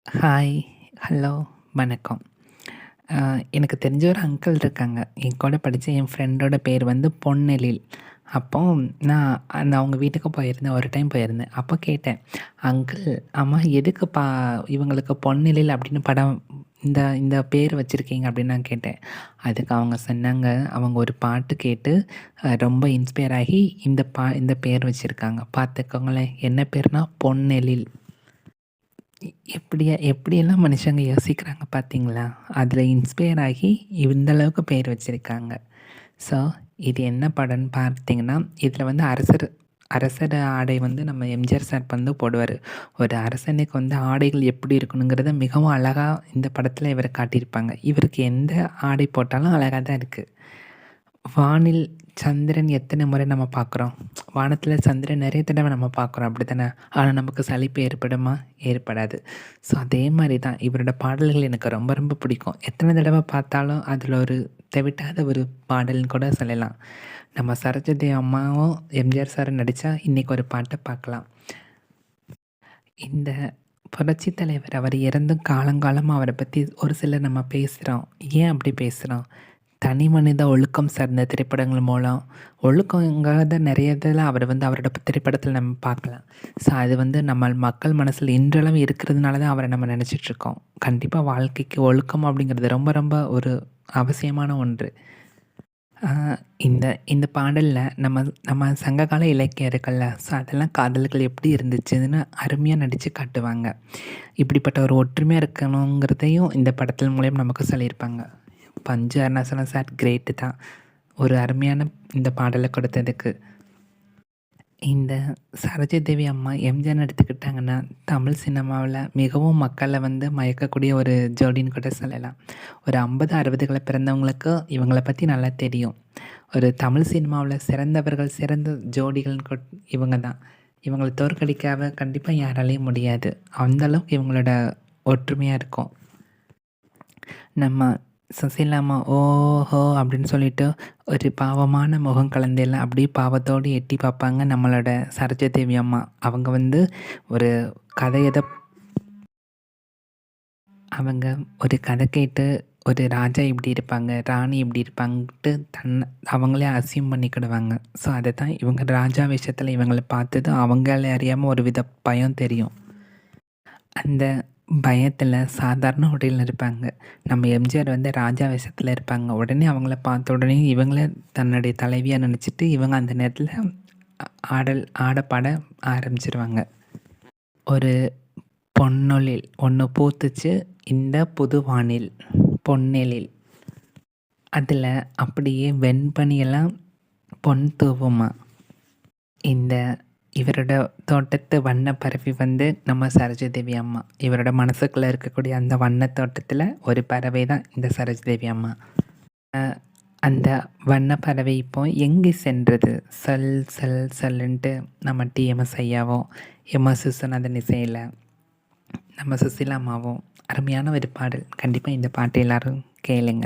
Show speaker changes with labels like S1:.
S1: Hi, hello, வணக்கம். அ எனக்கு தெரிஞ்ச ஒரு அங்கிள் இருக்காங்க. என் கூட படிச்ச என் ஃப்ரெண்டோட பேர் வந்து பொன்னெழில். அப்போ நான் அவங்க வீட்டுக்கு போயிருந்தேன். ஒரு டைம் போயிருந்தேன். அப்போ கேட்டேன், "அங்கிள், ஆமா எதுக்குப்பா இவங்களுக்கு பொன்னெழில் அப்படின்னு படம் இந்த இந்த பேர் வச்சிருக்கீங்க?" அப்படின்னு நான் கேட்டேன். அதுக்கு அவங்க சொன்னாங்க, அவங்க ஒரு பாட்டு கேட்டு ரொம்ப இன்ஸ்பயர் ஆகி இந்த பேர் வச்சிருக்காங்க. பார்த்துக்கோங்களேன், என்ன பேருனா பொன்னெழில். எப்படியெல்லாம் மனுஷங்க யோசிக்கிறாங்க பார்த்தீங்களா? அதில இன்ஸ்பயர் ஆகி இந்த அளவுக்கு பேர் வச்சிருக்காங்க. ஸோ, இது என்ன படம்ன்னு பார்த்தீங்கன்னா, இதில வந்து அரசர் ஆடை வந்து நம்ம எம்ஜிஆர் சார் வந்து போடுவாரு. ஒரு அரசனுக்கு வந்து ஆடைகள் எப்படி இருக்கணுங்கிறத மிகவும் அழகா இந்த படத்தில இவர காட்டியிருப்பாங்க. இவருக்கு எந்த ஆடை போட்டாலும் அழகா தான் இருக்கு. வானில் சந்திரன் எத்தனை முறை நம்ம பார்க்குறோம்? வானத்தில சந்திரன் நெறைய தடவ நம்ம பார்க்குறோம். அப்படித்தானே? ஆனா நமக்கு சலிப்பு ஏற்படுமா? ஏற்படாது. ஸோ அதே மாரி தான் இவரோட பாடல்கள் எனக்கு ரொம்ப ரொம்ப பிடிக்கும். எத்தனை தடவ பார்த்தாலும் அதில ஒரு தெவிட்டாத ஒரு பாடல்ன்னு கூட சொல்லலாம். நம்ம சரோஜாதேவி அம்மாவும், எம்ஜிஆர் சாரும் நடிச்சா இன்னைக்கு ஒரு பாட்ட பார்க்கலாம். இந்த புரட்சி தலைவர் அவர் இறந்தும் காலங்காலமா அவர பத்தி ஒரு சிலர் நம்ம பேசுறோம். ஏன் அப்படி பேசுறோம்? தனி மனித ஒழுக்கம் சார்ந்த திரைப்படங்கள் மூலம் ஒழுக்கங்காத நிறைய இதில அவர் வந்து அவரோட திரைப்படத்தில் நம்ம பார்க்கலாம். ஸோ அது வந்து நம்ம மக்கள் மனசில் இன்றளவும் இருக்கிறதுனால தான் அவரை நம்ம நினச்சிட்ருக்கோம். கண்டிப்பாக வாழ்க்கைக்கு ஒழுக்கம் அப்படிங்கிறது ரொம்ப ரொம்ப ஒரு அவசியமான ஒன்று. ஆ இந்த இந்த பாடல்ல நம்ம நம்ம சங்ககால இலக்கியம் இருக்குல்ல, ஸோ அதெல்லாம் காதல்கள் எப்படி இருந்துச்சுன்னு அருமையா நடிச்சு காட்டுவாங்க. இப்படிப்பட்ட ஒரு ஒற்றுமையா இருக்கணுங்கிறதையும் இந்த படத்தின் மூலியம் நமக்கு சொல்லியிருப்பாங்க. பஞ்சு அருணாசலம் சார் கிரேட்டு தான். ஒரு அருமையான இந்த பாடல கொடுத்ததுக்கு. இந்த சரோஜாதேவி அம்மா எம்ஜிஆர்ன்னு எடுத்துக்கிட்டாங்கன்னா, தமிழ் சினிமாவுல மிகவும் மக்கள வந்து மயக்கக்கூடிய ஒரு ஜோடின்னு கூட சொல்லலாம். ஒரு 50, 60கள பிறந்தவங்களுக்கு இவங்கள பத்தி நல்லா தெரியும். ஒரு தமிழ் சினிமாவுல சிறந்தவர்கள், சிறந்த ஜோடிகள்னு இவங்க தான். இவங்கள தோற்கடிக்க கண்டிப்பா யாராலயும் முடியாது. அந்த அளவுக்கு இவங்களோட ஒற்றுமையா இருக்கும். நம்ம சுசீலா அம்மா "ஓஹோ!" அப்படின்னு சொல்லிட்டு ஒரு பாவமான முகம் கலந்தையில அப்படியே பாவத்தோடு எட்டி பார்ப்பாங்க நம்மளோட சரோஜாதேவி அம்மா. அவங்க வந்து ஒரு கதையத அவங்க ஒரு கதை கேட்டு ஒரு ராஜா இப்படி இருப்பாங்க, ராணி இப்படி இருப்பாங்கன்ட்டு அவங்களே அஸ்யூம் பண்ணிக்கிடுவாங்க. ஸோ அத தான் இவங்க ராஜா வேஷத்தில இவங்கள பார்த்ததும் அவங்கள அறியாம ஒரு வித பயம் தெரியும். அந்த பயத்தில சாதாரண உடையில இருப்பாங்க. நம்ம எம்ஜிஆர் வந்து ராஜா வேஷத்தில இருப்பாங்க. உடனே அவங்கள பார்த்த உடனே இவங்கள தன்னுடைய தலைவியா நினச்சிட்டு, இவங்க அந்த நேரத்தில ஆட பாட ஆரம்பிச்சுருவாங்க. ஒரு பொன்னொழில் ஒண்ணு பூத்துச்சு இந்த புது வானில் பொன்னெழில். அதில அப்படியே வெண்பனியெல்லாம் பொன் தூவுமா. இந்த இவரோட தோட்டத்து வண்ணப்பறவை வந்து நம்ம சரோஜாதேவி அம்மா. இவரோட மனசுக்குள்ள இருக்கக்கூடிய அந்த வண்ணத் தோட்டத்தில ஒரு பறவை தான் இந்த சரோஜாதேவி அம்மா. அ அந்த வண்ணப்பறவை இப்போ எங்கே சென்றது? சல் சல் சல்லுன்ட்டு நம்ம டிஎம்எஸ் ஐயாவும், எம்.எஸ். விஸ்வநாதன் இசையில நம்ம சுசீலா அம்மாவும் அருமையான ஒரு பாடல். கண்டிப்பா இந்த பாட்ட எல்லாரும் கேளுங்க.